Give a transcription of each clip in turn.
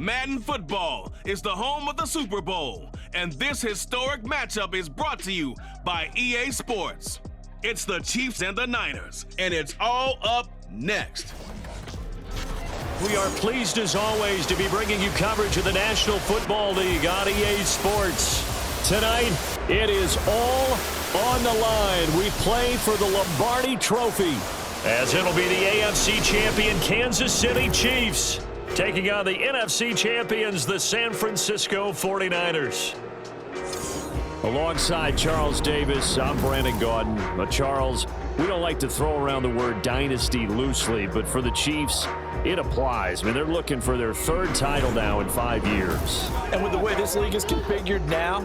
Madden Football is the home of the Super Bowl, and this historic matchup is brought to you by EA Sports. It's the Chiefs and the Niners, and it's all up next. We are pleased, as always, to be bringing you coverage of the National Football League on EA Sports. Tonight, it is all on the line. We play for the Lombardi Trophy, as it'll be the AFC champion Kansas City Chiefs taking on the NFC champions, the San Francisco 49ers. Alongside Charles Davis, I'm Brandon Gaudin. Charles, we don't like to throw around the word dynasty loosely, but for the Chiefs, it applies. I mean, they're looking for their third title now in 5 years. And with the way this league is configured now,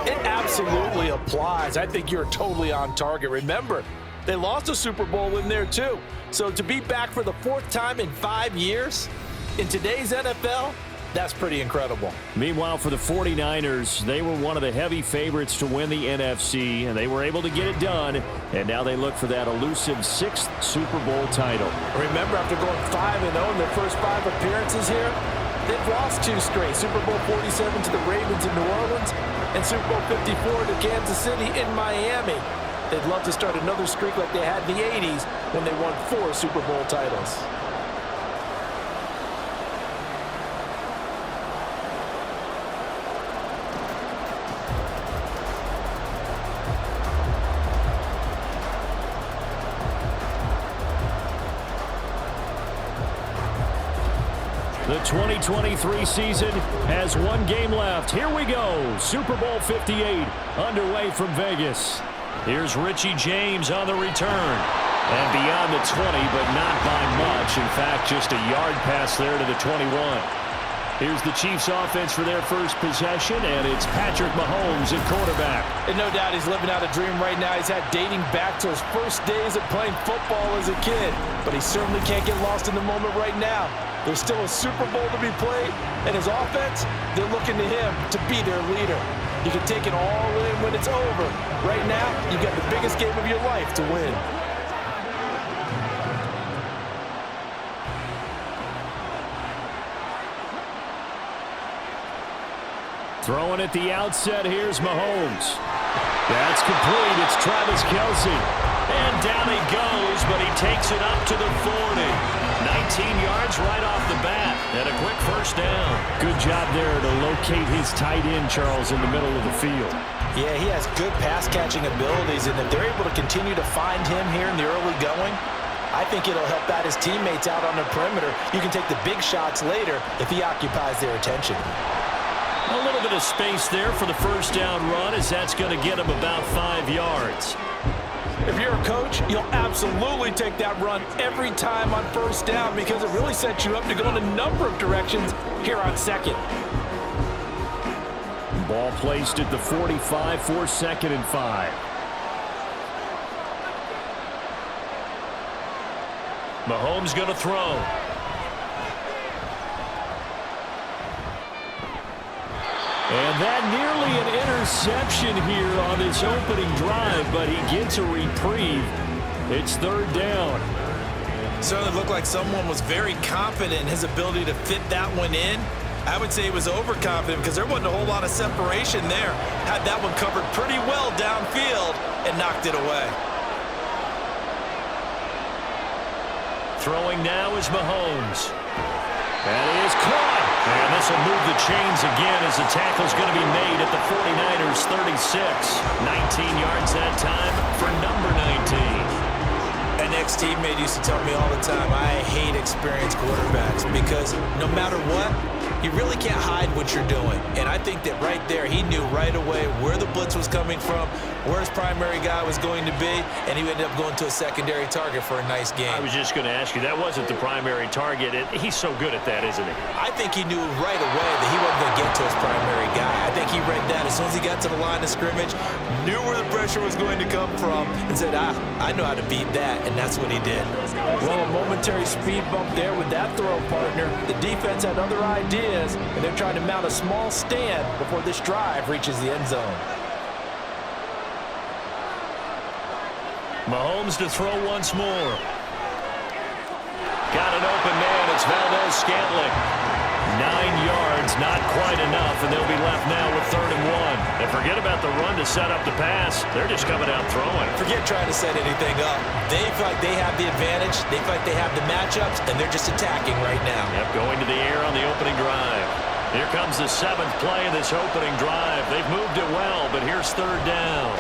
it absolutely applies. I think you're totally on target. Remember, they lost a Super Bowl in there too. So to be back for the fourth time in 5 years in today's NFL, that's pretty incredible. Meanwhile, for the 49ers, they were one of the heavy favorites to win the NFC, and they were able to get it done, and now they look for that elusive sixth Super Bowl title. Remember, after going 5-0 in their first 5 appearances here, they've lost 2 straight. Super Bowl 47 to the Ravens in New Orleans, and Super Bowl 54 to Kansas City in Miami. They'd love to start another streak like they had in the 80s when they won 4 Super Bowl titles. The 2023 season has 1 game left. Here we go. Super Bowl 58 underway from Vegas. Here's Richie James on the return. And beyond the 20, but not by much. In fact, just a yard pass there to the 21. Here's the Chiefs offense for their first possession, and it's Patrick Mahomes at quarterback. And no doubt he's living out a dream right now. He's had dating back to his first days of playing football as a kid. But he certainly can't get lost in the moment right now. There's still a Super Bowl to be played, and his offense, they're looking to him to be their leader. You can take it all in when it's over. Right now, you've got the biggest game of your life to win. Throwing at the outset, here's Mahomes. That's complete. It's Travis Kelce. And down he goes, but he takes it up to the 40. 19 yards right off the bat, and a quick first down. Good job there to locate his tight end, Charles, in the middle of the field. Yeah, he has good pass-catching abilities, and if they're able to continue to find him here in the early going, I think it'll help out his teammates out on the perimeter. You can take the big shots later if he occupies their attention. A little bit of space there for the first down run, as that's going to get him about 5 yards. If you're a coach, you'll absolutely take that run every time on first down because it really sets you up to go in a number of directions here on second. Ball placed at the 45 for 2nd and 5. Mahomes going to throw. And that nearly an interception here on this opening drive, but he gets a reprieve. It's 3rd down. Certainly looked like someone was very confident in his ability to fit that one in. I would say he was overconfident because there wasn't a whole lot of separation there. Had that one covered pretty well downfield and knocked it away. Throwing now is Mahomes. That is caught. And this will move the chains again as the tackle's going to be made at the 49ers 36. 19 yards that time for number 19. An ex-teammate used to tell me all the time, I hate experienced quarterbacks because no matter what, you really can't hide what you're doing. And I think that right there, he knew right away where the blitz was coming from, where his primary guy was going to be, and he ended up going to a secondary target for a nice game. I was just going to ask you, that wasn't the primary target. He's so good at that, isn't he? I think he knew right away that he wasn't going to get to his primary guy. I think he read that as soon as he got to the line of scrimmage, knew where the pressure was going to come from, and said, I know how to beat that, and that's what he did. Well, a momentary speed bump there with that throw, partner. The defense had other ideas, and they're trying to mount a small stand before this drive reaches the end zone. Mahomes to throw once more. Got an open man. It's Valdez Scantling. yards, not quite enough, and they'll be left now with 3rd and 1. And forget about the run to set up the pass. They're just coming out throwing. Forget trying to set anything up. They feel like they have the advantage. They feel like they have the matchups, and they're just attacking right now. Yep, going to the air on the opening drive. Here comes the 7th play of this opening drive. They've moved it well, but here's 3rd down.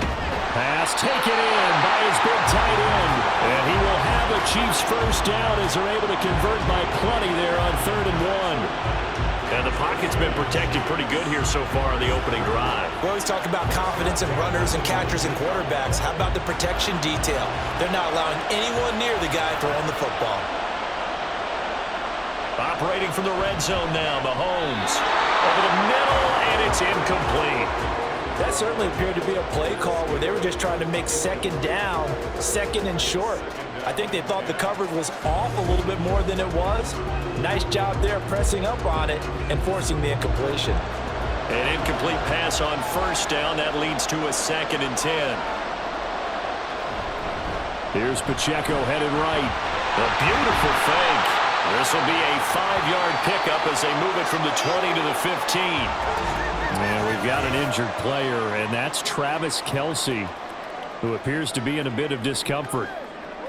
Pass taken in by his big tight end. And he will have a Chiefs first down as they're able to convert by plenty there on 3rd and 1. And the pocket's been protected pretty good here so far on the opening drive. We always talk about confidence in runners and catchers and quarterbacks. How about the protection detail? They're not allowing anyone near the guy throwing the football. Operating from the red zone now, Mahomes. Over the middle, and it's incomplete. That certainly appeared to be a play call where they were just trying to make 2nd down, 2nd and short. I think they thought the coverage was off a little bit more than it was. Nice job there pressing up on it and forcing the incompletion. An incomplete pass on 1st down. That leads to a 2nd and 10. Here's Pacheco headed right. A beautiful fake. This will be a 5-yard pickup as they move it from the 20 to the 15. And we've got an injured player, and that's Travis Kelce, who appears to be in a bit of discomfort.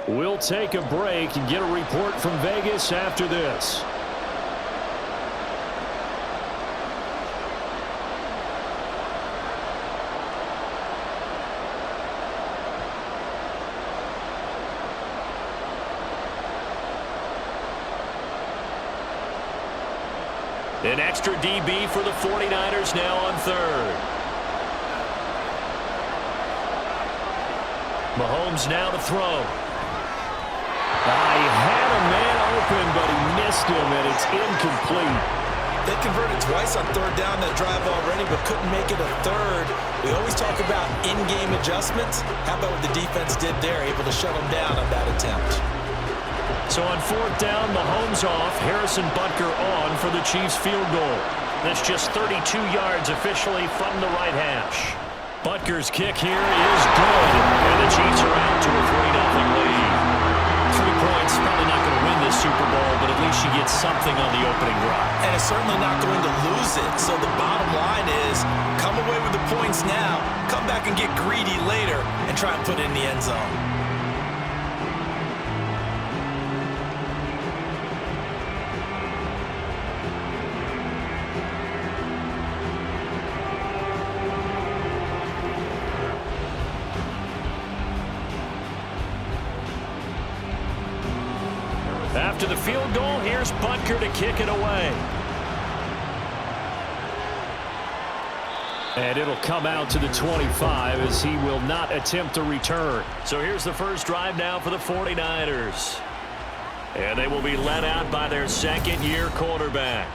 We'll take a break and get a report from Vegas after this. An extra DB for the 49ers now on 3rd. Mahomes now to throw. He had a man open, but he missed him, and it's incomplete. They converted twice on 3rd down that drive already, but couldn't make it a 3rd. We always talk about in-game adjustments. How about what the defense did there, able to shut them down on that attempt? So on 4th down, Mahomes off, Harrison Butker on for the Chiefs field goal. That's just 32 yards officially from the right hash. Butker's kick here is good, and the Chiefs are out to a 3-0 lead. 3 points, probably not going to win this Super Bowl, but at least you get something on the opening drive. And it's certainly not going to lose it. So the bottom line is, come away with the points now, come back and get greedy later, and try and put it in the end zone. After the field goal, here's Butker to kick it away. And it'll come out to the 25 as he will not attempt to return. So here's the first drive now for the 49ers. And they will be led out by their 2nd-year quarterback.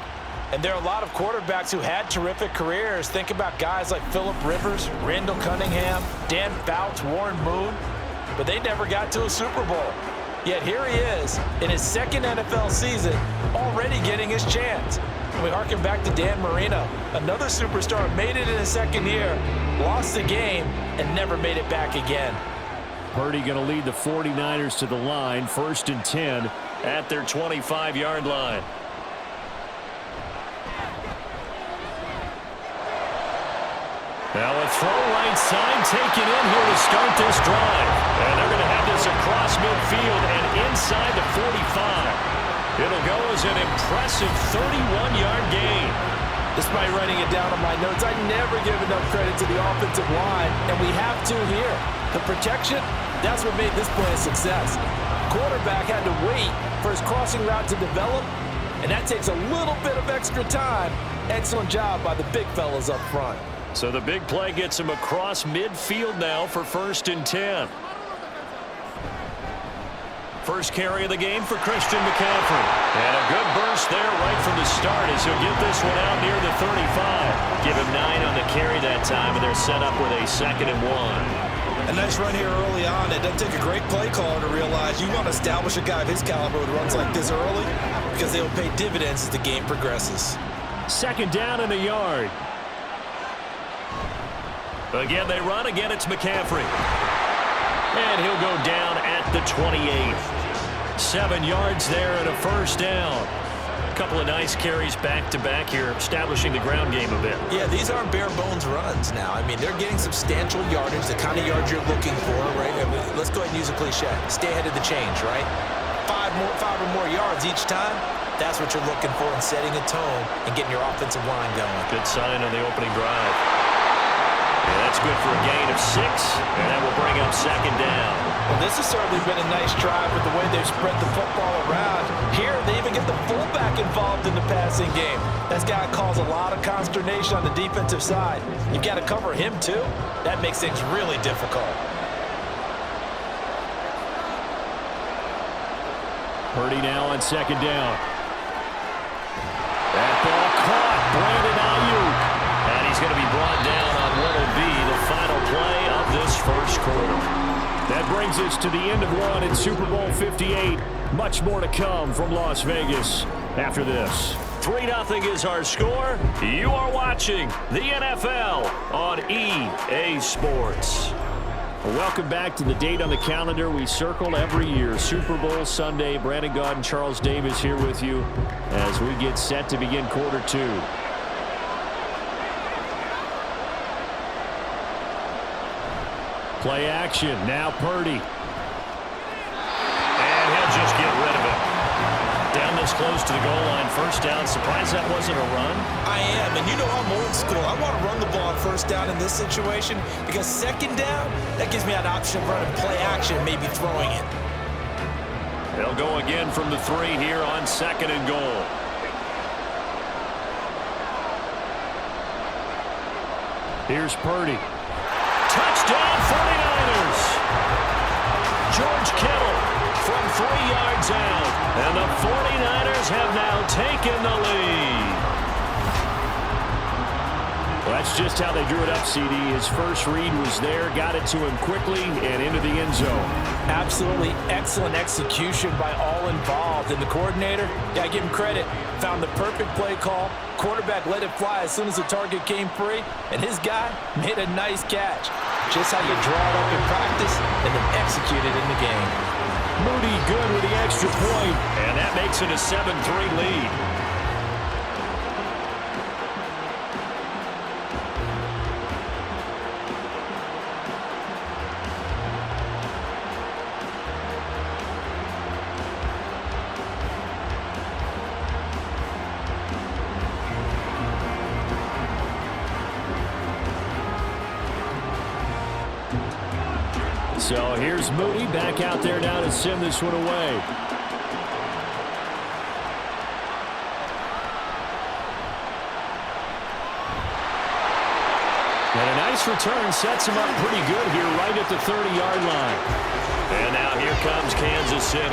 And there are a lot of quarterbacks who had terrific careers. Think about guys like Phillip Rivers, Randall Cunningham, Dan Fouts, Warren Moon. But they never got to a Super Bowl. Yet here he is in his 2nd NFL season, already getting his chance. And we harken back to Dan Marino, another superstar, made it in his 2nd year, lost the game, and never made it back again. Purdy going to lead the 49ers to the line, 1st and 10 at their 25-yard line. Now a throw right side taken in here to start this drive. And they're going to have this across midfield and inside the 45. It'll go as an impressive 31-yard gain. Despite writing it down on my notes, I never give enough credit to the offensive line, and we have to here. The protection, that's what made this play a success. Quarterback had to wait for his crossing route to develop, and that takes a little bit of extra time. Excellent job by the big fellas up front. So the big play gets him across midfield now for 1st and 10. First carry of the game for Christian McCaffrey. And a good burst there right from the start as he'll get this one out near the 35. Give him 9 on the carry that time, and they're set up with a 2nd and 1. A nice run here early on. It doesn't take a great play caller to realize you want to establish a guy of his caliber with runs like this early because they will pay dividends as the game progresses. 2nd down and a yard. Again, they run. Again, it's McCaffrey. And he'll go down at the 28. 7 yards there and a 1st down. couple of nice carries back-to-back here, establishing the ground game a bit. Yeah, these aren't bare-bones runs now. I mean, they're getting substantial yardage, the kind of yards you're looking for, right? I mean, let's go ahead and use a cliche. Stay ahead of the change, right? Five or more yards each time. That's what you're looking for in setting a tone and getting your offensive line going. Good sign on the opening drive. Yeah, that's good for a gain of 6, and that will bring up second down. Well, this has certainly been a nice drive with the way they've spread the football around. Here, they even get the fullback involved in the passing game. That's got to cause a lot of consternation on the defensive side. You've got to cover him, too. That makes things really difficult. Purdy now on second down. That ball caught. Brandon Ayuk. And he's going to be brought down on what will be the final play of this first quarter. That brings us to the end of one in Super Bowl 58. Much more to come from Las Vegas after this. 3-0 is our score. You are watching the NFL on EA Sports. Welcome back to the date on the calendar we circle every year, Super Bowl Sunday. Brandon Gaud and Charles Davis here with you as we get set to begin quarter 2. Play action, now Purdy. And he'll just get rid of it. Down this close to the goal line, first down. Surprised that wasn't a run? I am, and you know I'm old school. I want to run the ball on first down in this situation because second down, that gives me an option of running play action, maybe throwing it. They'll go again from the 3 here on second and goal. Here's Purdy. Touchdown 49ers! George Kittle from 3 yards out. And the 49ers have now taken the lead. Well, that's just how they drew it up, CD. His first read was there, got it to him quickly, and into the end zone. Absolutely excellent execution by all involved. And the coordinator, yeah, give him credit, found the perfect play call. Quarterback let it fly as soon as the target came free, and his guy made a nice catch. Just how you draw it up in practice and then execute it in the game. Moody good with the extra point, and that makes it a 7-3 lead. So here's Moody back out there now to send this one away. And a nice return sets him up pretty good here right at the 30-yard line. And now here comes Kansas City.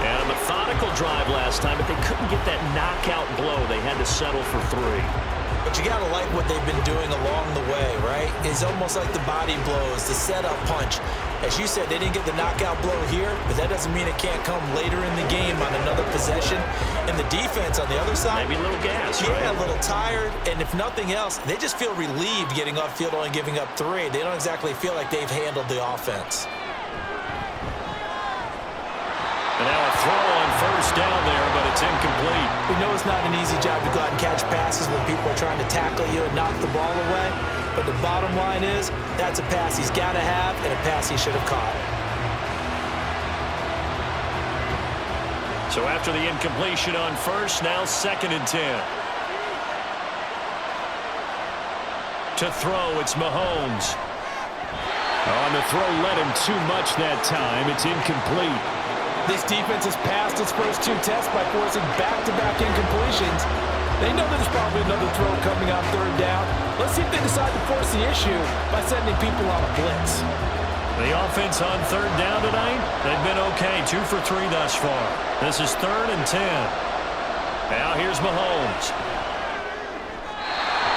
And a methodical drive last time, but they couldn't get that knockout blow. They had to settle for 3. But you got to like what they've been doing along the way, right? It's almost like the body blows, the setup punch. As you said, they didn't get the knockout blow here, but that doesn't mean it can't come later in the game on another possession. And the defense on the other side, maybe a little gas, yeah, right? A little tired. And if nothing else, they just feel relieved getting off field only giving up 3. They don't exactly feel like they've handled the offense. And now a throw on first down there, but it's incomplete. We know it's not an easy job to go out and catch passes when people are trying to tackle you and knock the ball away. But the bottom line is, that's a pass he's got to have and a pass he should have caught. So after the incompletion on first, now 2nd and 10. To throw, it's Mahomes. On the throw, led him too much that time. It's incomplete. This defense has passed its first 2 tests by forcing back-to-back incompletions. They know there's probably another throw coming on 3rd down. Let's see if they decide to force the issue by sending people on a blitz. The offense on 3rd down tonight, they've been okay. 2 for 3 thus far. This is 3rd and 10. Now here's Mahomes.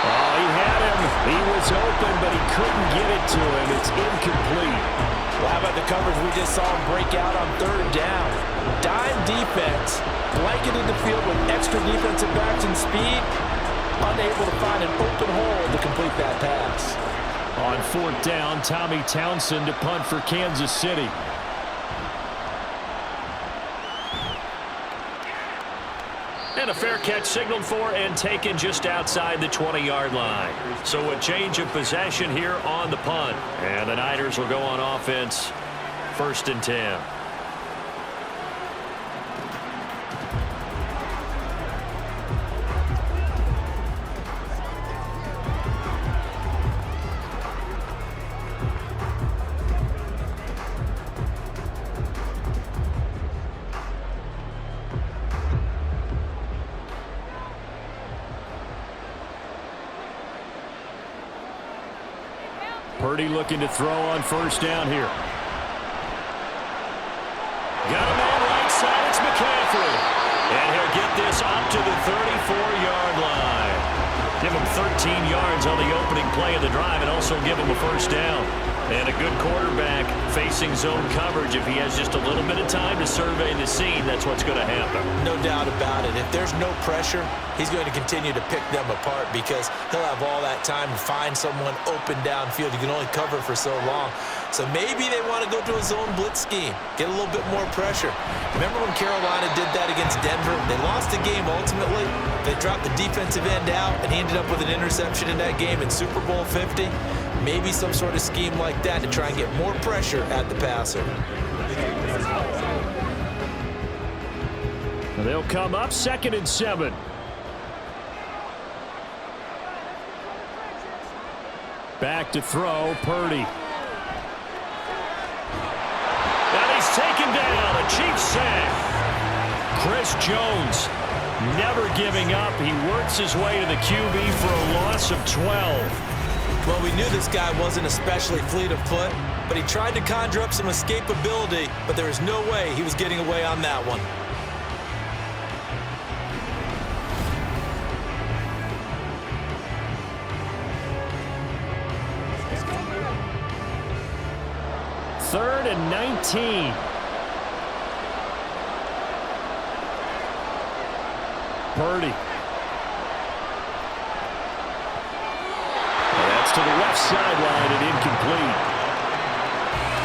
Oh, he had him. He was open, but he couldn't get it to him. It's incomplete. Well, how about the coverage we just saw him break out on 3rd down? Dime defense, blanketed the field with extra defensive backs and speed, unable to find an open hole to complete that pass. On 4th down, Tommy Townsend to punt for Kansas City. And a catch signaled for and taken just outside the 20-yard line. So a change of possession here on the punt. And the Niners will go on offense, 1st and 10. Purdy looking to throw on 1st down here. Got a man right side. It's McCaffrey. And he'll get this up to the 34-yard line. Give him 13 yards on the opening play of the drive and also give him a 1st down. And a good quarterback facing zone coverage. If he has just a little bit of time to survey the scene, that's what's going to happen. No doubt about it. If there's no pressure, he's going to continue to pick them apart because he'll have all that time to find someone open downfield. You can only cover for so long. So maybe they want to go to a zone blitz scheme, get a little bit more pressure. Remember when Carolina did that against Denver? They lost the game ultimately. They dropped the defensive end out, and he ended up with an interception in that game in Super Bowl 50. Maybe some sort of scheme like that to try and get more pressure at the passer. They'll come up 2nd and 7. Back to throw, Purdy. And he's taken down, a Chiefs sack. Chris Jones never giving up. He works his way to the QB for a loss of 12. Well, we knew this guy wasn't especially fleet of foot, but he tried to conjure up some escapability, but there was no way he was getting away on that one. Third and 19. Purdy. To the left sideline and incomplete.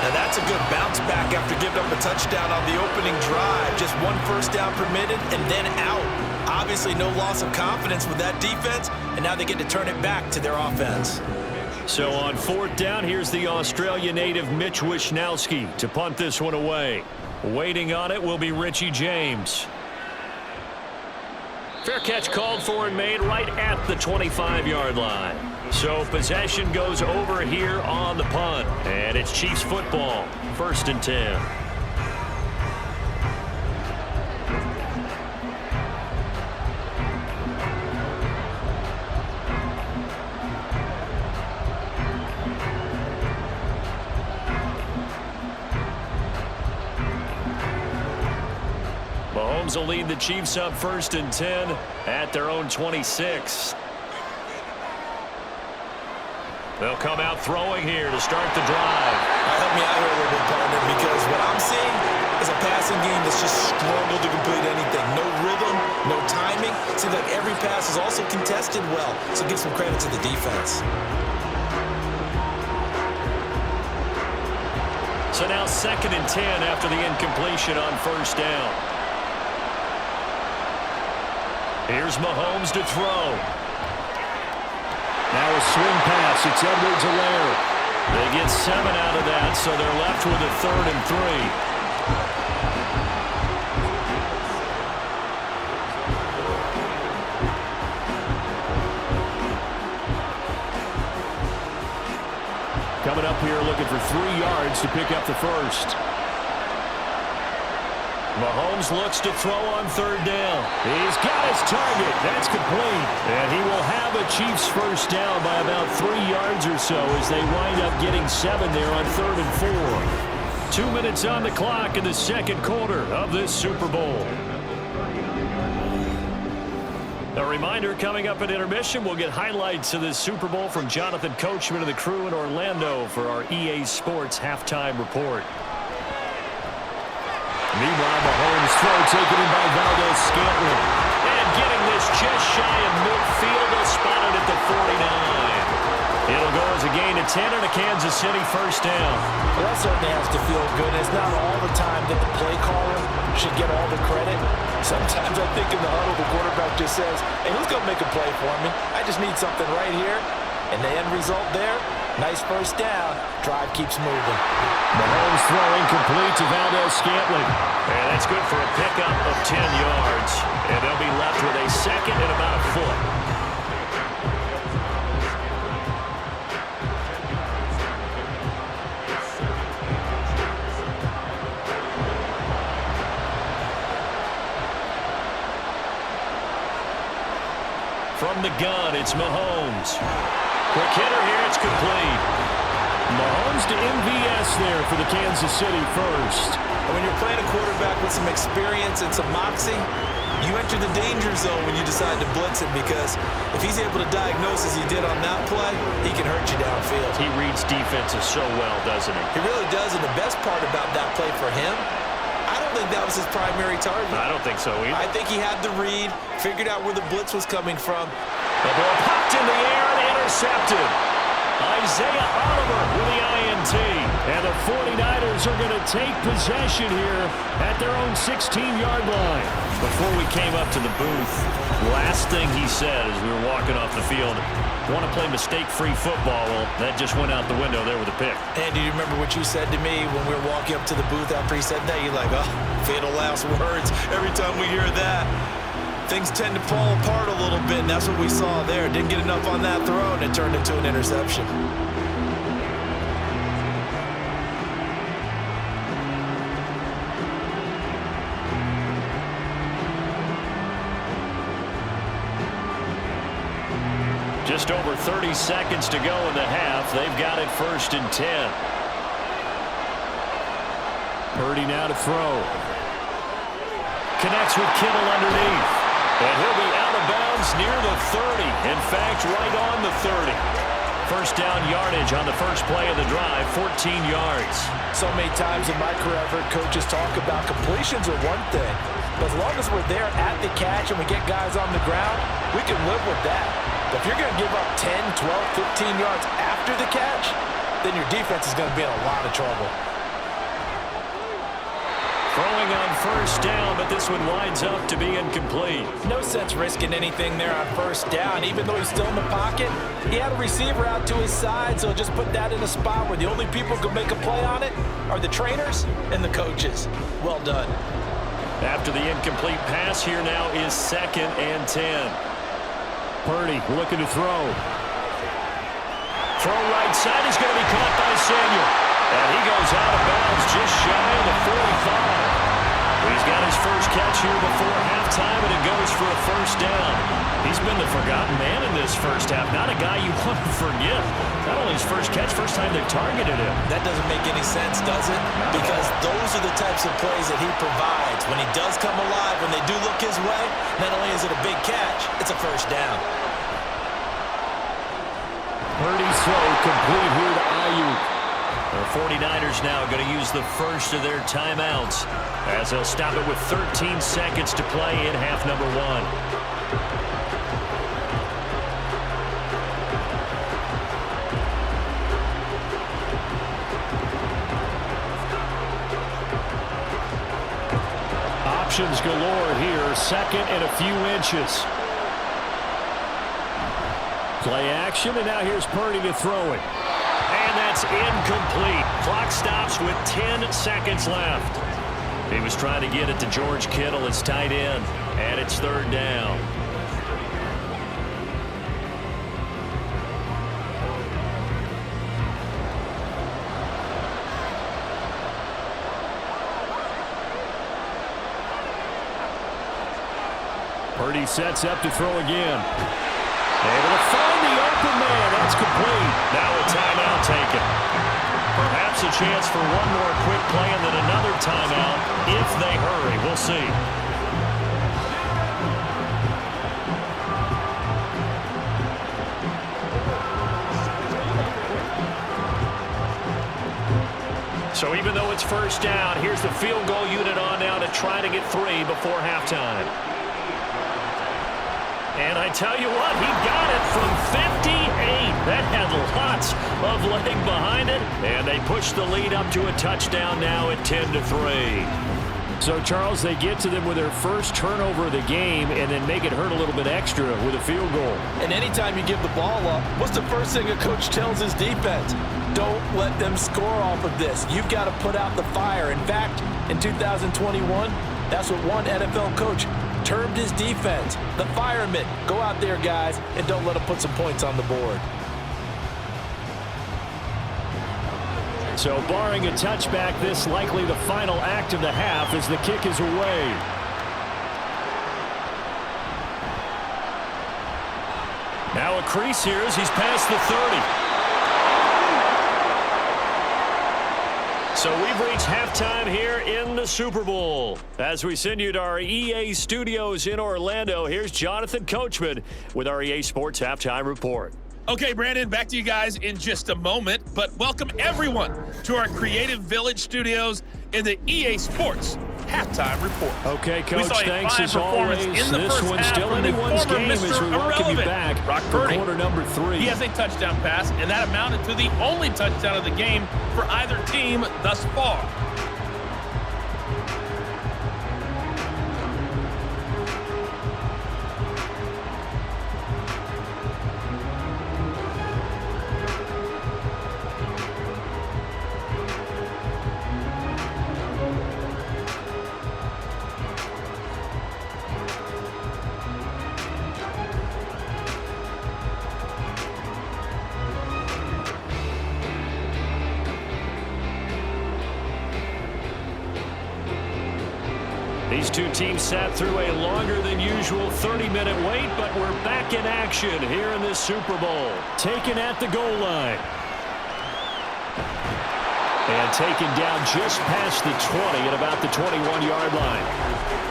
Now that's a good bounce back after giving up a touchdown on the opening drive. Just 1 1st down permitted and then out. Obviously no loss of confidence with that defense, and now they get to turn it back to their offense. So on 4th down, here's the Australia native Mitch Wishnowsky to punt this one away. Waiting on it will be Richie James. Fair catch called for and made right at the 25-yard line. So possession goes over here on the punt. And it's Chiefs football. 1st and 10. Mahomes will lead the Chiefs up 1st and 10 at their own 26. They'll come out throwing here to start the drive. Help me out here a little bit, partner, because what I'm seeing is a passing game that's just struggled to complete anything. No rhythm, no timing. Seems like every pass is also contested well, so give some credit to the defense. So now 2nd and 10 after the incompletion on 1st down. Here's Mahomes to throw. Now a swing pass. It's Edwards-Helaire. They get 7 out of that, so they're left with a 3rd and 3. Coming up here looking for 3 yards to pick up the 1st. Mahomes looks to throw on 3rd down. He's got his target. That's complete. And he will have a Chiefs 1st down by about 3 yards or so as they wind up getting 7 there on 3rd and 4. 2 minutes on the clock in the 2nd quarter of this Super Bowl. A reminder, coming up at intermission, we'll get highlights of this Super Bowl from Jonathan Coachman and the crew in Orlando for our EA Sports halftime report. Meanwhile, Mahomes throw taken in by Valdez-Scantling. And getting this just shy of midfield, spotted at the 49. It'll go as a gain of 10 and a Kansas City first down. Well, that certainly has to feel good. It's not all the time that the play caller should get all the credit. Sometimes I think in the huddle, the quarterback just says, hey, who's going to make a play for me? I just need something right here. And the end result there, nice first down. Drive keeps moving. Mahomes throw incomplete to Valdez-Scantling. And that's good for a pickup of 10 yards. And they'll be left with a second and about a foot. From the gun, it's Mahomes. Quick hitter here, it's complete. Mahomes to MVS there for the Kansas City first. And when you're playing a quarterback with some experience and some moxie, you enter the danger zone when you decide to blitz him, because if he's able to diagnose as he did on that play, he can hurt you downfield. He reads defenses so well, doesn't he? He really does, and the best part about that play for him, I don't think that was his primary target. I don't think so either. I think he had the read, figured out where the blitz was coming from. The ball popped in the air and intercepted. Isaiah Oliver with the INT. And the 49ers are going to take possession here at their own 16-yard line. Before we came up to the booth, last thing he said as we were walking off the field, want to play mistake-free football. Well, that just went out the window there with a pick. And do you remember what you said to me when we were walking up to the booth after he said that? You're like, oh, fatal last words. Every time we hear that, things tend to fall apart a little bit, and that's what we saw there. Didn't get enough on that throw, and it turned into an interception. Just over 30 seconds to go in the half. They've got it 1st and 10. Purdy now to throw. Connects with Kittle underneath. And he'll be out of bounds near the 30. In fact, right on the 30. First down yardage on the first play of the drive, 14 yards. So many times in my career, I've heard coaches talk about completions are one thing. But as long as we're there at the catch and we get guys on the ground, we can live with that. But if you're going to give up 10, 12, 15 yards after the catch, then your defense is going to be in a lot of trouble. Throwing on first down, but this one winds up to be incomplete. No sense risking anything there on first down. Even though he's still in the pocket, he had a receiver out to his side, so just put that in a spot where the only people who can make a play on it are the trainers and the coaches. Well done. After the incomplete pass, here now is 2nd and 10. Purdy looking to throw. Throw right side is going to be caught by Samuel. And he goes out of bounds just shy of the 45. He's got his first catch here before halftime, and it goes for a first down. He's been the forgotten man in this first half. Not a guy you want to forget. Not only his first catch, first time they've targeted him. That doesn't make any sense, does it? Because those are the types of plays that he provides. When he does come alive, when they do look his way, not only is it a big catch, it's a first down. Purdy's throw complete here to Ayuk. The 49ers now going to use the first of their timeouts as they'll stop it with 13 seconds to play in half number 1. Options galore here, 2nd and a few inches. Play action, and now here's Purdy to throw it. And that's incomplete. Clock stops with 10 seconds left. He was trying to get it to George Kittle, his tight end, and it's 3rd down. Purdy sets up to throw again. Able to find the open man. That's complete. Now a timeout taken. Perhaps a chance for one more quick play and then another timeout if they hurry. We'll see. So even though it's first down, here's the field goal unit on now to try to get 3 before halftime. And I tell you what, he got it from 58. That had lots of leg behind it. And they push the lead up to a touchdown now at 10-3. So, Charles, they get to them with their first turnover of the game and then make it hurt a little bit extra with a field goal. And anytime you give the ball up, what's the first thing a coach tells his defense? Don't let them score off of this. You've got to put out the fire. In fact, in 2021, that's what one NFL coach termed his defense, the firemen. Go out there, guys, and don't let them put some points on the board. So barring a touchback, this likely the final act of the half as the kick is away. Now a crease here as he's past the 30. So we've reached halftime here in the Super Bowl. As we send you to our EA studios in Orlando, here's Jonathan Coachman with our EA Sports Halftime Report. Okay, Brandon, back to you guys in just a moment, but welcome everyone to our Creative Village studios in the EA Sports Halftime Report. Okay, Coach, thanks as always. This one's still anyone's game as we welcome you back for quarter number 3. He has a touchdown pass, and that amounted to the only touchdown of the game for either team thus far. These two teams sat through a longer than usual 30-minute wait, but we're back in action here in this Super Bowl. Taken at the goal line. And taken down just past the 20 at about the 21-yard line.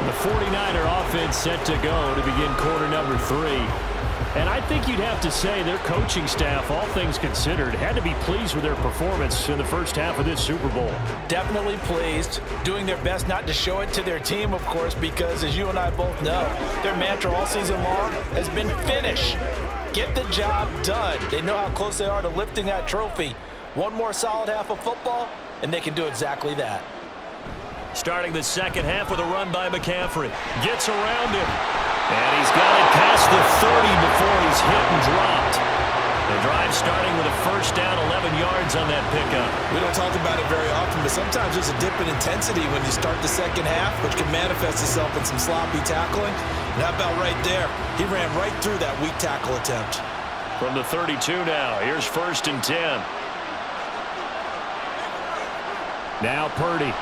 The 49er offense set to go to begin quarter number 3. And I think you'd have to say their coaching staff, all things considered, had to be pleased with their performance in the first half of this Super Bowl. Definitely pleased, doing their best not to show it to their team, of course, because as you and I both know, their mantra all season long has been finish. Get the job done. They know how close they are to lifting that trophy. One more solid half of football, and they can do exactly that. Starting the second half with a run by McCaffrey. Gets around him. And he's got it past the 30 before he's hit and dropped. The drive starting with a first down, 11 yards on that pickup. We don't talk about it very often, but sometimes there's a dip in intensity when you start the second half, which can manifest itself in some sloppy tackling. And how about right there? He ran right through that weak tackle attempt. From the 32 now, here's 1st and 10. Now Purdy.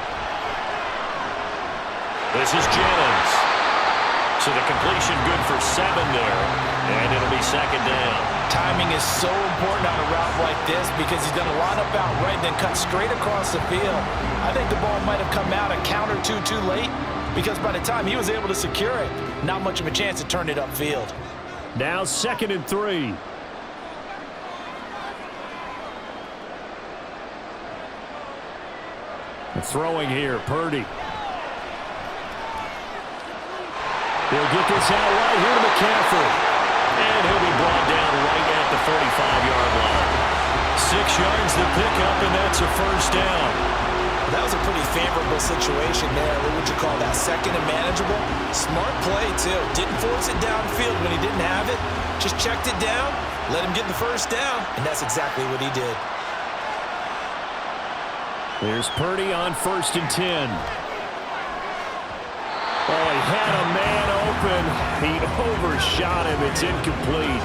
This is Jennings. So the completion good for 7 there, and it'll be second down. Timing is so important on a route like this because he's going to line up out right and then cut straight across the field. I think the ball might have come out a count or two too late because by the time he was able to secure it, not much of a chance to turn it upfield. Now 2nd and 3. Throwing here, Purdy. They'll get this out right here to McCaffrey. And he'll be brought down right at the 45-yard line. 6 yards to pick up, and that's a first down. That was a pretty favorable situation there. What would you call that? Second and manageable? Smart play, too. Didn't force it downfield when he didn't have it. Just checked it down, let him get the first down, and that's exactly what he did. There's Purdy on 1st and 10. Oh, he had a man open. He overshot him. It's incomplete.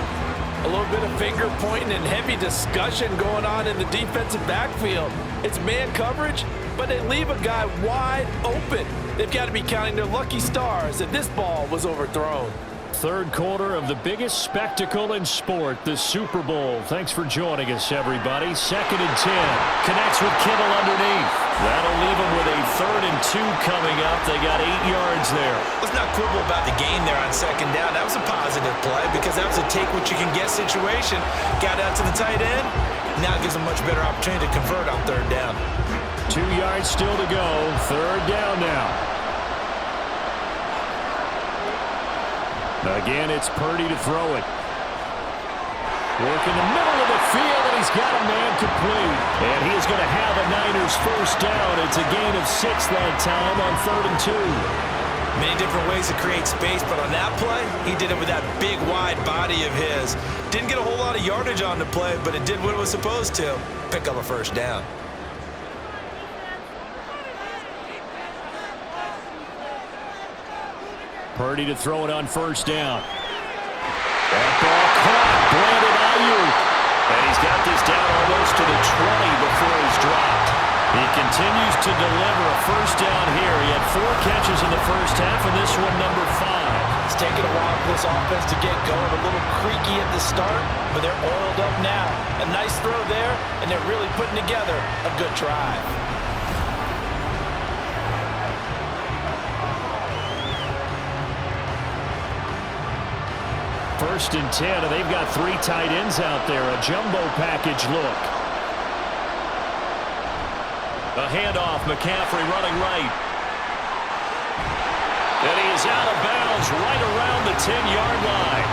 A little bit of finger pointing and heavy discussion going on in the defensive backfield. It's man coverage, but they leave a guy wide open. They've got to be counting their lucky stars that this ball was overthrown. Third quarter of the biggest spectacle in sport, the Super Bowl. Thanks for joining us, everybody. 2nd and 10. Connects with Kittle underneath. That'll leave them with a 3rd and 2 coming up. They got 8 yards there. Let's not quibble about the gain there on 2nd down. That was a positive play because that was a take-what-you-can-get situation. Got out to the tight end. Now it gives them a much better opportunity to convert on 3rd down. 2 yards still to go. 3rd down now. Again, it's Purdy to throw it. Work in the middle of the field, and he's got a man complete. And he is going to have a Niners first down. It's a gain of 6 that time on 3rd and 2. Many different ways to create space, but on that play, he did it with that big, wide body of his. Didn't get a whole lot of yardage on the play, but it did what it was supposed to. Pick up a first down. Purdy to throw it on first down. That ball caught. Brandon Ayuk. And he's got this down almost to the 20 before he's dropped. He continues to deliver a first down here. He had 4 catches in the first half, and this one number 5. It's taken a while for this offense to get going. A little creaky at the start, but they're oiled up now. A nice throw there, and they're really putting together a good drive. First and 10, and they've got 3 tight ends out there. A jumbo package look. A handoff, McCaffrey running right. And he is out of bounds right around the 10-yard line.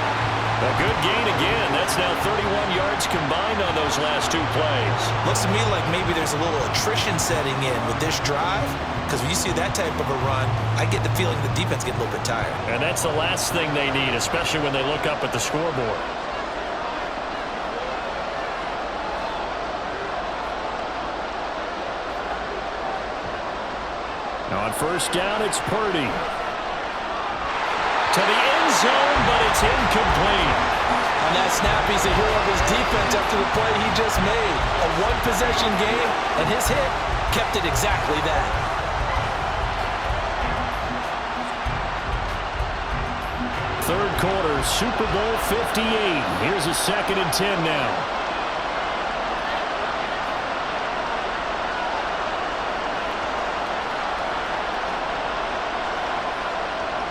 A good gain again. That's now 31 yards combined on those last 2 plays. Looks to me like maybe there's a little attrition setting in with this drive, because when you see that type of a run, I get the feeling the defense getting a little bit tired. And that's the last thing they need, especially when they look up at the scoreboard. On first down, it's Purdy. To the end zone, but it's incomplete. On that snap, he's a hero of his defense after the play he just made. A one-possession game, and his hit kept it exactly that. Third quarter, Super Bowl 58. Here's a 2nd and 10 now.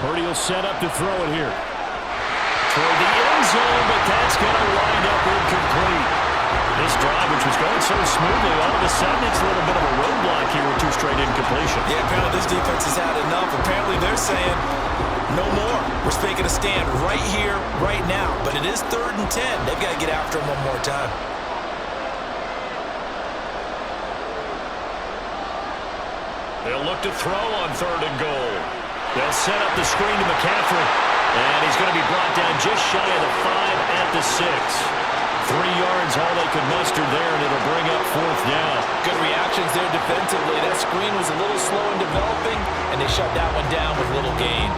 Purdy will set up to throw it here. Toward the end zone, but that's going to wind up incomplete. This drive, which was going so smoothly, all of a sudden it's a little bit of a roadblock here with 2 straight incompletions. Yeah, apparently this defense has had enough. Apparently they're saying, no more. We're making a stand right here, right now. But it is 3rd and 10. They've got to get after him one more time. They'll look to throw on 3rd and goal. They'll set up the screen to McCaffrey. And he's going to be brought down just shy of the 5 at the 6. 3 yards, all they could muster there, and it'll bring up 4th down. Good reactions there defensively. That screen was a little slow in developing, and they shut that one down with little gain.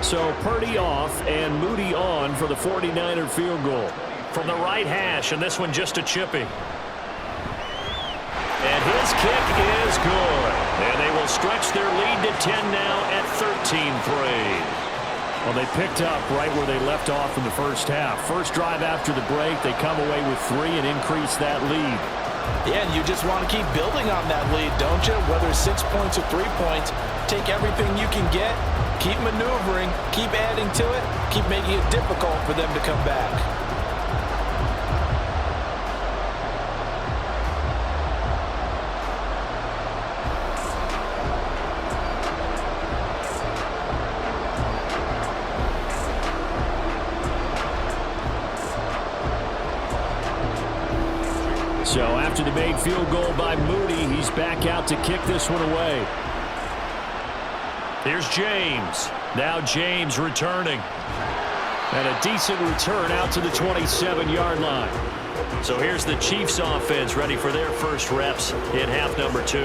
So Purdy off and Moody on for the 49er field goal. From the right hash, and this one just a chippy. And his kick is good. And they will stretch their lead to 10 now at 13-3. Well, they picked up right where they left off in the first half. First drive after the break, they come away with 3 and increase that lead. Yeah, and you just want to keep building on that lead, don't you? Whether it's 6 points or 3 points, take everything you can get, keep maneuvering, keep adding to it, keep making it difficult for them to come back. So after the made field goal by Moody, he's back out to kick this one away. Here's James. Now James returning. And a decent return out to the 27-yard line. So here's the Chiefs offense ready for their first reps in half number 2.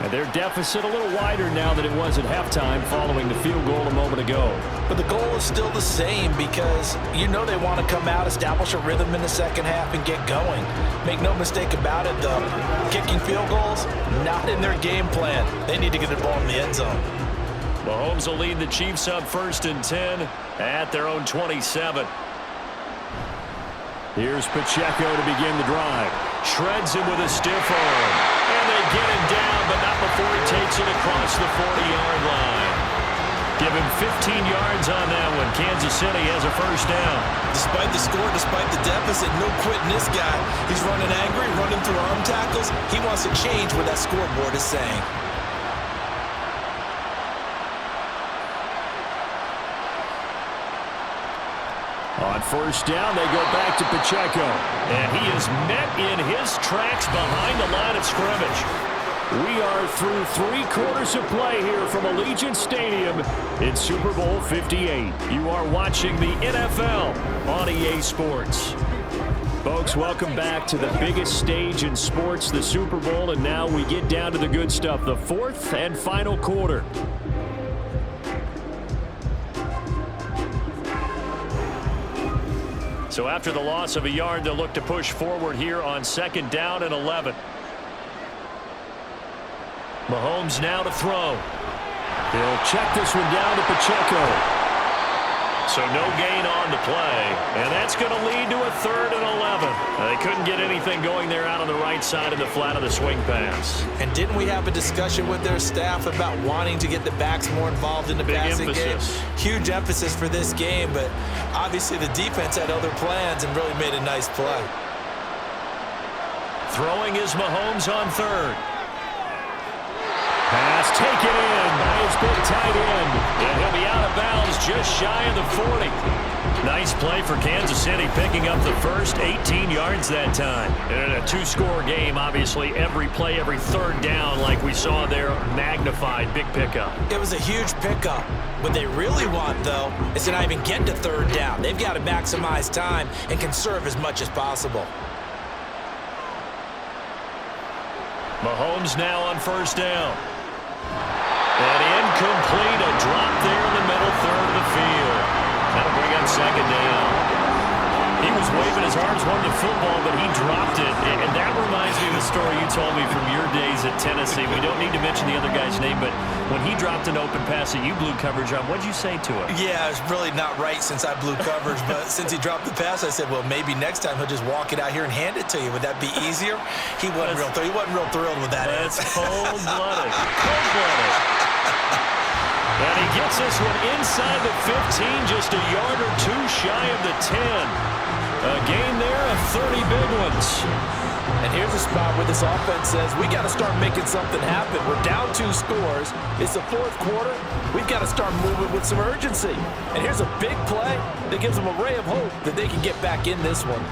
And their deficit a little wider now than it was at halftime following the field goal a moment ago. But the goal is still the same because you know they want to come out, establish a rhythm in the second half, and get going. Make no mistake about it, though. Kicking field goals, not in their game plan. They need to get the ball in the end zone. Mahomes will lead the Chiefs up 1st and 10 at their own 27. Here's Pacheco to begin the drive. Shreds him with a stiff arm. And they get him down, but not before he takes it across the 40-yard line. Give him 15 yards on that one. Kansas City has a first down. Despite the score, despite the deficit, no quitting this guy. He's running angry, running through arm tackles. He wants to change what that scoreboard is saying. On first down, they go back to Pacheco. And he is met in his tracks behind the line of scrimmage. We are through 3 quarters of play here from Allegiant Stadium in Super Bowl 58. You are watching the NFL on EA Sports. Folks, welcome back to the biggest stage in sports, the Super Bowl, and now we get down to the good stuff, the 4th and final quarter. So after the loss of a yard, they'll look to push forward here on 2nd down and 11. Mahomes now to throw. He'll check this one down to Pacheco. So no gain on the play, and that's going to lead to a 3rd and 11. They couldn't get anything going there out on the right side of the flat of the swing pass. And didn't we have a discussion with their staff about wanting to get the backs more involved in the passing game? Huge emphasis for this game, but obviously the defense had other plans and really made a nice play. Throwing is Mahomes on 3rd. Pass taken in by his big tight end. And he'll be out of bounds just shy of the 40. Nice play for Kansas City, picking up the first 18 yards that time. And in a 2-score game, obviously, every play, every 3rd down, like we saw there, magnified, big pickup. It was a huge pickup. What they really want, though, is to not even get to 3rd down. They've got to maximize time and conserve as much as possible. Mahomes now on 1st down. And incomplete, a drop there in the middle 3rd of the field. That'll bring up 2nd down. He was waving his arms, wanting the football, but he dropped it. And that reminds me of the story you told me from your days at Tennessee. We don't need to mention the other guy's name, but when he dropped an open pass that you blew coverage on, what'd you say to him? Yeah, it's really not right since I blew coverage, but since he dropped the pass, I said, well, maybe next time he'll just walk it out here and hand it to you. Would that be easier? He wasn't real thrilled with that. That's cold-blooded. Cold-blooded. And he gets this one inside the 15, just a yard or 2 shy of the 10. A gain there of 30 big ones. And here's a spot where this offense says, we got to start making something happen. We're down 2 scores. It's the 4th quarter. We've got to start moving with some urgency. And here's a big play that gives them a ray of hope that they can get back in this one.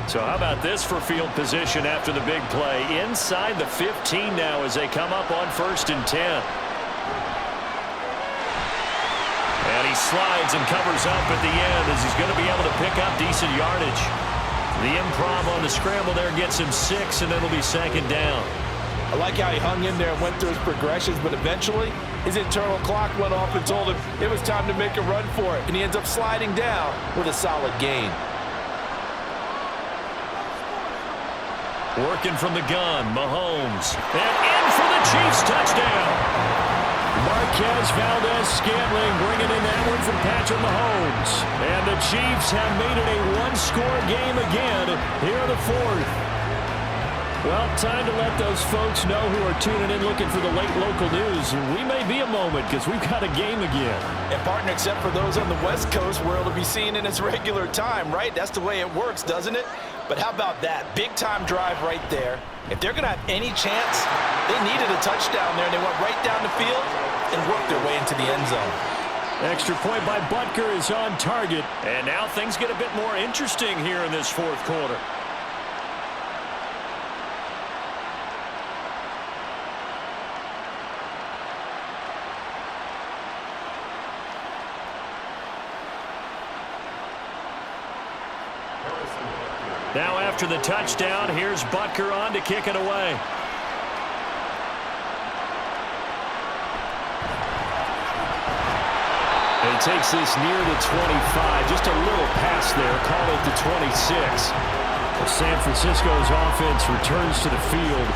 So how about this for field position after the big play? Inside the 15 now as they come up on 1st and 10. And he slides and covers up at the end as he's going to be able to pick up decent yardage. The improv on the scramble there gets him 6, and it'll be 2nd down. I like how he hung in there and went through his progressions, but eventually his internal clock went off and told him it was time to make a run for it, and he ends up sliding down with a solid gain. Working from the gun, Mahomes. And in for the Chiefs touchdown. Marquez Valdez-Scantling bringing in that one from Patrick Mahomes. And the Chiefs have made it a 1-score game again here in the 4th. Well, time to let those folks know who are tuning in looking for the late local news. We may be a moment because we've got a game again. And partner, except for those on the West Coast where it'll be seen in its regular time, right? That's the way it works, doesn't it? But how about that? Big-time drive right there. If they're going to have any chance, they needed a touchdown there, and they went right down the field and worked their way into the end zone. Extra point by Butker is on target. And now things get a bit more interesting here in this 4th quarter. Now after the touchdown, here's Butker on to kick it away. And he takes this near the 25. Just a little pass there. Call it the 26. San Francisco's offense returns to the field.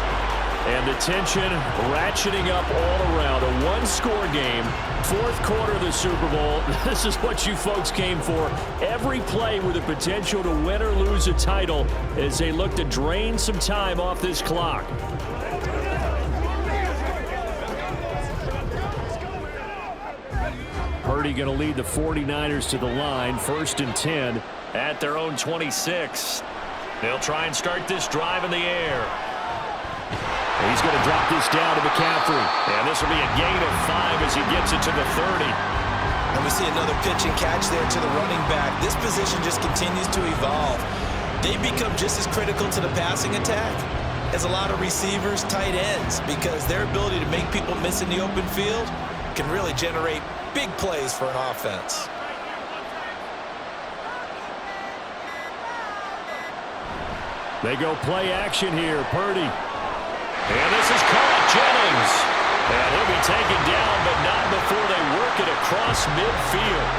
And the tension ratcheting up all around. A 1-score game. 4th quarter of the Super Bowl. This is what you folks came for. Every play with the potential to win or lose a title as they look to drain some time off this clock. Purdy going to lead the 49ers to the line. 1st and 10 at their own 26. They'll try and start this drive in the air. He's going to drop this down to McCaffrey. And this will be a gain of 5 as he gets it to the 30. And we see another pitch and catch there to the running back. This position just continues to evolve. They become just as critical to the passing attack as a lot of receivers, tight ends, because their ability to make people miss in the open field can really generate big plays for an offense. They go play action here. Purdy. And this is caught. Jennings. And he'll be taken down, but not before they work it across midfield.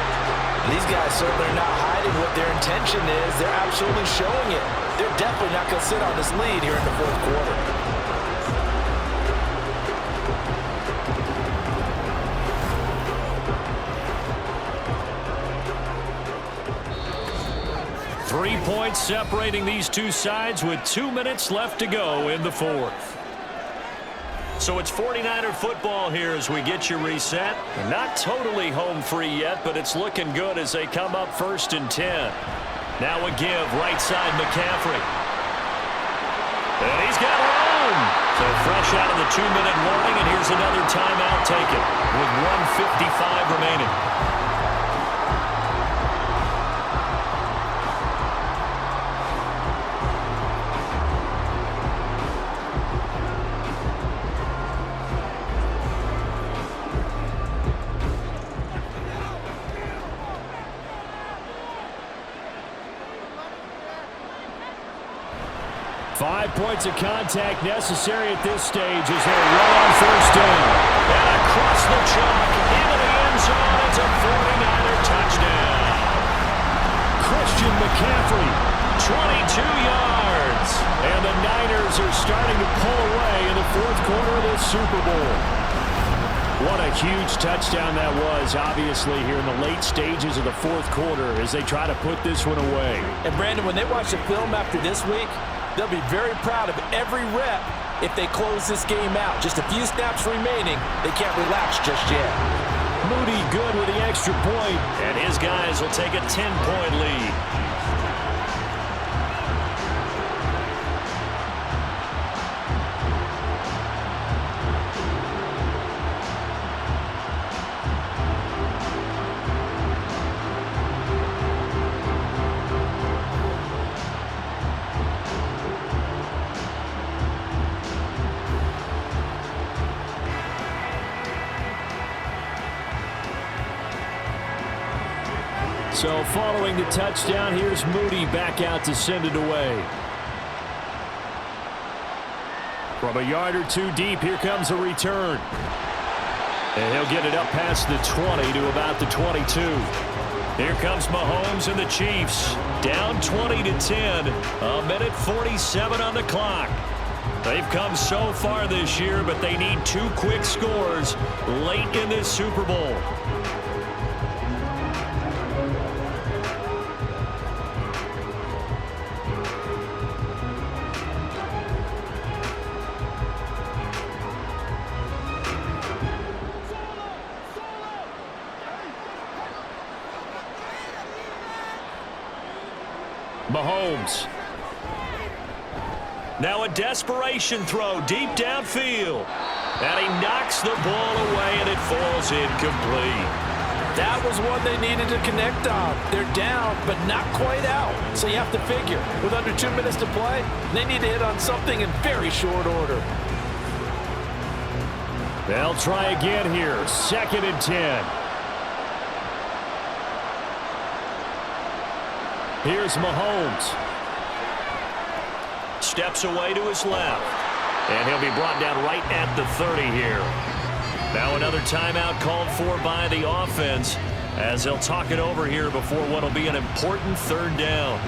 These guys certainly are not hiding what their intention is. They're absolutely showing it. They're definitely not going to sit on this lead here in the fourth quarter. Three points separating these two sides with 2 minutes left to go in the fourth. So it's 49er football here as we get you reset. Not totally home free yet, but it's looking good as they come up 1st and 10. Now a give, right side McCaffrey. And he's got room. So fresh out of the 2-minute warning, and here's another timeout taken with 1:55 remaining. Points of contact necessary at this stage as they run on 1st down. And across the chalk into the end zone. It's a 49er touchdown. Christian McCaffrey, 22 yards. And the Niners are starting to pull away in the fourth quarter of this Super Bowl. What a huge touchdown that was, obviously, here in the late stages of the fourth quarter as they try to put this one away. And, Brandon, when they watch the film after this week, they'll be very proud of every rep if they close this game out. Just a few snaps remaining. They can't relax just yet. Moody good with the extra point, and his guys will take a 10-point lead. So following the touchdown, here's Moody back out to send it away. From a yard or two deep, here comes a return. And he'll get it up past the 20 to about the 22. Here comes Mahomes and the Chiefs. Down 20-10. A minute 47 on the clock. They've come so far this year, but they need 2 quick scores late in this Super Bowl. Mahomes. Now a desperation throw deep downfield. And he knocks the ball away, and it falls incomplete. That was one they needed to connect on. They're down, but not quite out. So you have to figure, with under 2 minutes to play, they need to hit on something in very short order. They'll try again here. 2nd and 10. Here's Mahomes. Steps away to his left. And he'll be brought down right at the 30 here. Now another timeout called for by the offense as they'll talk it over here before what will be an important 3rd down.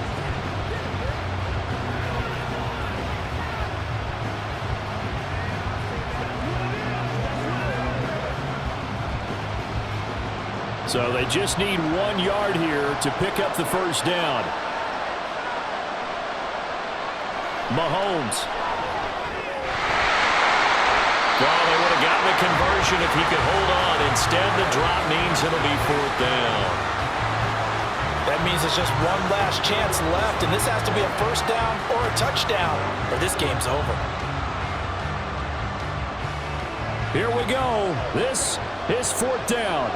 So they just need 1 yard here to pick up the 1st down. Mahomes. Well, they would have gotten a conversion if he could hold on. Instead, the drop means it'll be 4th down. That means it's just one last chance left, and this has to be a 1st down or a touchdown, or this game's over. Here we go. This is 4th down.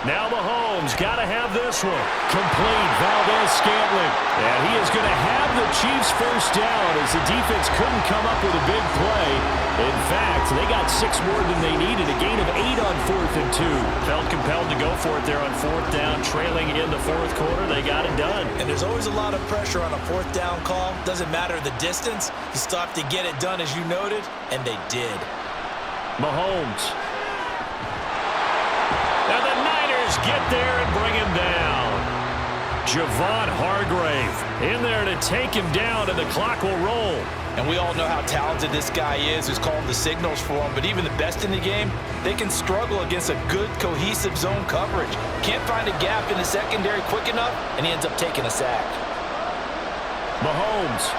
Now Mahomes got to have this one. Complete. Valdez-Scantling. And he is going to have the Chiefs first down as the defense couldn't come up with a big play. In fact, they got 6 more than they needed. A gain of 8 on 4th and 2. Felt compelled to go for it there on 4th down. Trailing in the 4th quarter. They got it done. And there's always a lot of pressure on a 4th down call. Doesn't matter the distance. You still have to get it done, as you noted, and they did. Mahomes. And the Niners get there and bring him down. Javon Hargrave in there to take him down, and the clock will roll. And we all know how talented this guy is, who's calling the signals for him. But even the best in the game, they can struggle against a good, cohesive zone coverage. Can't find a gap in the secondary quick enough, and he ends up taking a sack. Mahomes.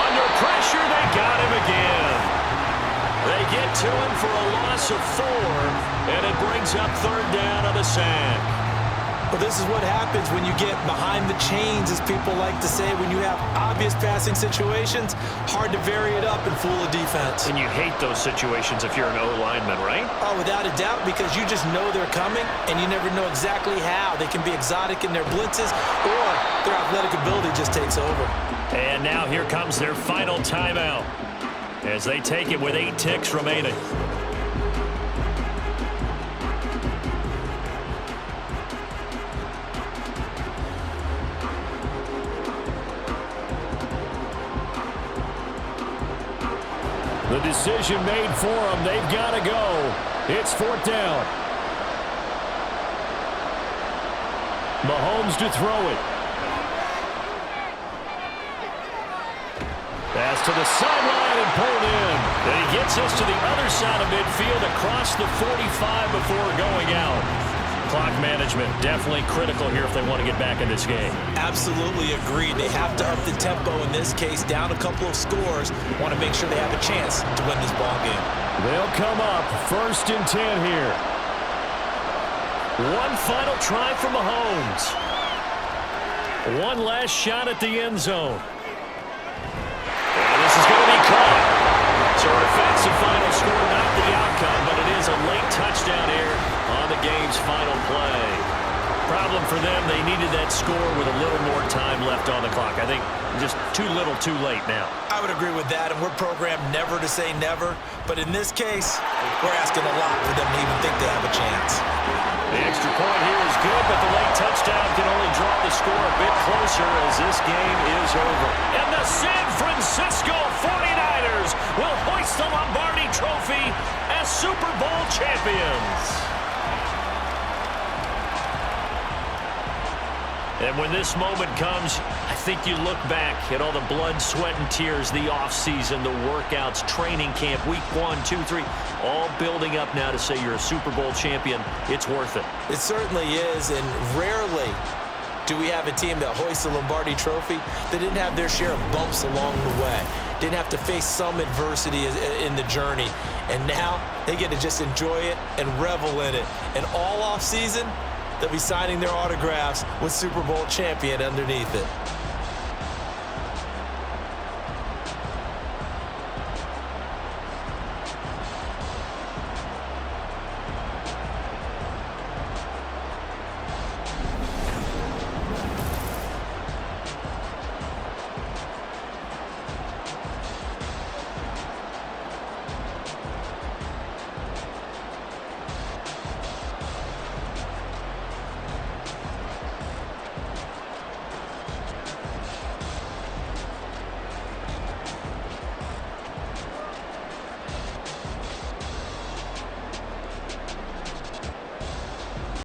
Under pressure, they got him again. They get to him for a loss of 4, and it brings up 3rd down on the sack. Well, this is what happens when you get behind the chains, as people like to say. When you have obvious passing situations, hard to vary it up and fool a defense. And you hate those situations if you're an O-lineman, right? Oh, without a doubt, because you just know they're coming, and you never know exactly how. They can be exotic in their blitzes, or their athletic ability just takes over. And now here comes their final timeout as they take it with 8 ticks remaining. The decision made for them. They've got to go. It's 4th down. Mahomes to throw it. Pass to the sideline and pulled in. And he gets us to the other side of midfield across the 45 before going out. Clock management definitely critical here if they want to get back in this game. Absolutely agreed. They have to up the tempo in this case, down a couple of scores. Want to make sure they have a chance to win this ball game. They'll come up 1st and 10 here. One final try for Mahomes. One last shot at the end zone. And this is going to be caught. So a defensive final score, not the outcome, but it is a late touchdown here on the game's final play. Problem for them, they needed that score with a little more time left on the clock. I think just too little too late now. I would agree with that, and we're programmed never to say never. But in this case, we're asking a lot for them to even think they have a chance. The extra point here is good, but the late touchdown can only draw the score a bit closer as this game is over. And the San Francisco 49ers will hoist the Lombardi Trophy as Super Bowl champions. And when this moment comes, I think you look back at all the blood, sweat, and tears, the offseason, the workouts, training camp, week 1, 2, 3, all building up now to say you're a Super Bowl champion. It's worth it. It certainly is, and rarely do we have a team that hoists the Lombardi Trophy that didn't have their share of bumps along the way, didn't have to face some adversity in the journey, and now they get to just enjoy it and revel in it. And all offseason, they'll be signing their autographs with Super Bowl champion underneath it.